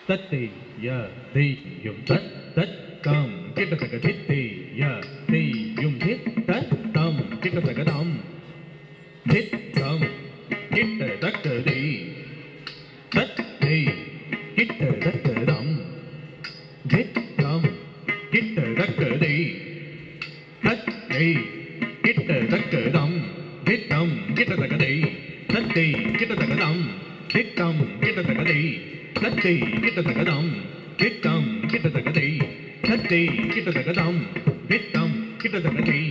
தத்தை ய தெய்யும் தத் தத் தம் கிட்டத்தக்க தித்தை ய தெய்யும் தித் தத் தம் கிட்டத்தக்க தம் தித் தம் கிட்டத்தக்க தெய் தத்தை கிட்டத்தக்க தம் தித் தம் கிட்டத்தக்க தெய் தத்தை கிட்டத்தக்க தம் தித் தம் கிட்டத்தக்க தெய் தத்தை கிட்டத்தக்க தம் தித் தம் கிட்டத்தக்க தெய் தத்தை கிட்டத்தக்க தம் தித் தம் கிட்டத்தக்க தெய் தத்தை கிட்டத்தக்க தம் தித் தம் கிட்டத்தக்க தெய்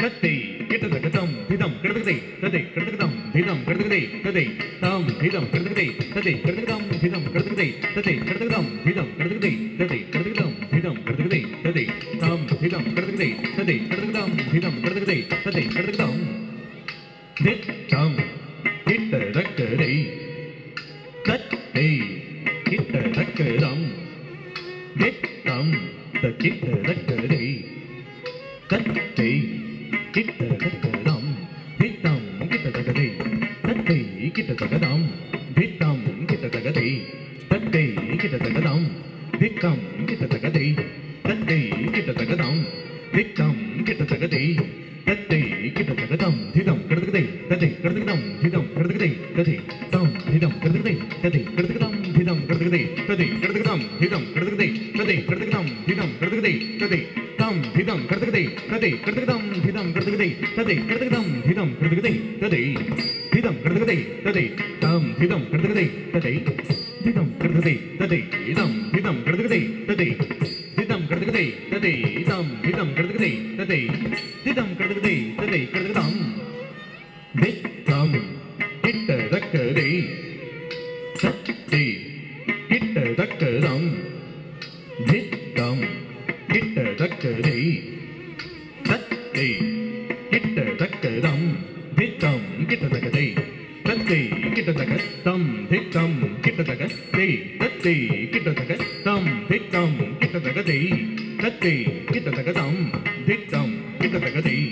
தத்தை கிட்டத்தக்க தம் திதம் கிட்டத்தக்க ததை கிட்டத்தக்க தம் திதம் கிட்டத்தக்க ததை தம் திதம் கிட்டத்தக்க ததை கிட்டத்தக்க தம் திதம் கிட்டத்தக்க ததை கிட்டத்தக்க தம் திதம் கிட்டத்தக்க ததை கிட்டத்தக்க தம் திதம் கிட்டத்தக்க ததை தம் திதம் கிட்டத்தக்க ததை கிட்டத்தக்க தம் திதம் கிட்டத்தக்க ததை கிட்டத்தக்க தம் தித் தம் கிட்டத்தக்க தெய் தத்தை கிட்டத்தக்க தம் தித் தம் கிட்டத்தக்க தெய் தத்தை கிட்டத்தக்க தம் தித் தம் கிட்டத்தக்க தெய் தத்தை கிட்டத்தக்க தம் தித் தம் கிட்டத்தக்க தெய் தத்தை கிட்டத்தக்க தம் தித் தம் கிட்டத்தக்க தெய் தத்தை கிட்டத்தக்க தம் தித் தம் கிட்டத்தக்க தெய் தத்தை கிட்டத்தக்க தம் திதம் கிட்டத்தக்க தெய் ததை கிட்டத்தக்க தம் திதம் கிட்டத்தக்க தெய் ததை தம் திதம் கிட்டத்தக்க தெய் ததை கிட்டத்தக்க தம் திதம் கிட்டத்தக்க தெய் ததை கிட்டத்தக்க தம் திதம் கிட்டத்தக்க தெய் ததை கிட்டத்தக்க தம் திதம் கிட்டத்தக்க தெய் ததை தம் திதம் கிட்டத்தக்க தெய் ததை கிட்டத்தக்க தம் திதம் கிட்டத்தக்க தெய் ததை கிட்டத்தக்க தம் திதம் கிட்டத்தக்க தெய் ததை திதம் கிட்டத்தக்க தெய் ததை தம் திதம் கிட்டத்தக்க தெய் ததை திதம் கிட்டத்தக்க தெய் ததை தம் திதம் கிட்டத்தக்க தெய் ததை திதம் கிட்டத்தக்க தெய் ததை தம் திதம் கிட்டத்தக்க தெய் ததை திதம் கிட்டத்தக்க தெய் ததை கிட்டத்தக்க தம் தித் தம் கிட்டத்தக்க தெய் தத்தை கிட்டத்தக்க தம் தித் தம் கிட்டத்தக்க தெய் தத்தை கிட்டத்தக்க தம் தித் தம் கிட்டத்தக்க தெய் தத்தை கிட்டத்தக்க தம் தித் தம் கிட்டத்தக்க தெய் தத்தை கிட்டத்தக்க தம் தித் தம் கிட்டத்தக்க தெய் தத்தை கிட்டத்தக்க தம் தித் தம் கிட்டத்தக்க தெய்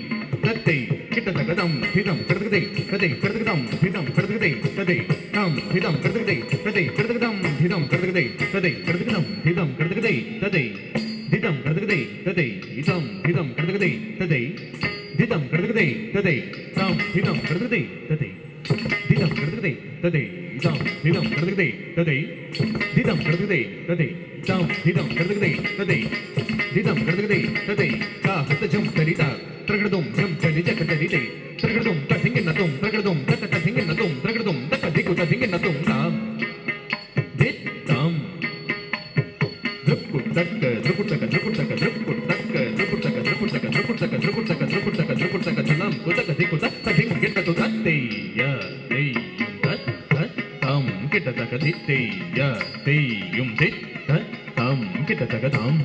தத்தை கிட்டத்தக்க தம் திதம் கிட்டத்தக்க தெய் ததை கிட்டத்தக்க தம் திதம் கிட்டத்தக்க தெய் ததை தம் திதம் கிட்டத்தக்க தெய் ததை கிட்டத்தக்க தம் திதம் கிட்டத்தக்க தெய் ததை கிட்டத்தக்க தம் திதம் கிட்டத்தக்க தெய் ததை திதம் கிட்டத்தக்க தெய் ததை இதம் திதம் கிட்டத்தக்க தெய் ததை திதம் கிட்டத்தக்க தெய் ததை தம் திதம் கிட்டத்தக்க தெய் ததை திதம் கிட்டத்தக்க தெய் ததை இதம் திதம் கிட்டத்தக்க தெய் ததை திதம் கிட்டத்தக்க தெய் ததை தம் திதம் கிட்டத்தக்க தெய் ததை திதம் கிட்டத்தக்க தெய் ததை கா ஹதஜம் தரிதா பிரகடதும் ஜம் தரிஜ கதரிதை பிரகடதும் ததிங்கனதும் பிரகடதும் தத ததிங்கனதும் பிரகடதும் தத திகு ததிங்கனதும் தாம் தித் தம் திருப்புட்டக்க திருப்புட்டக்க திருப்புட்டக்க திருப்புட்டக்க திருப்புட்டக்க திருப்புட்டக்க திருப்புட்டக்க திருப்புட்டக்க திருப்புட்டக்க திருப்புட்டக்க தலம் குதக திகு தத திங்கெட்டது தத்தைய தெய்யும் தத் தத் தம் கிட்டத்தக்க தித்தைய தெய்யும் தித் தத் தம் கிட்டத்தக்க தம்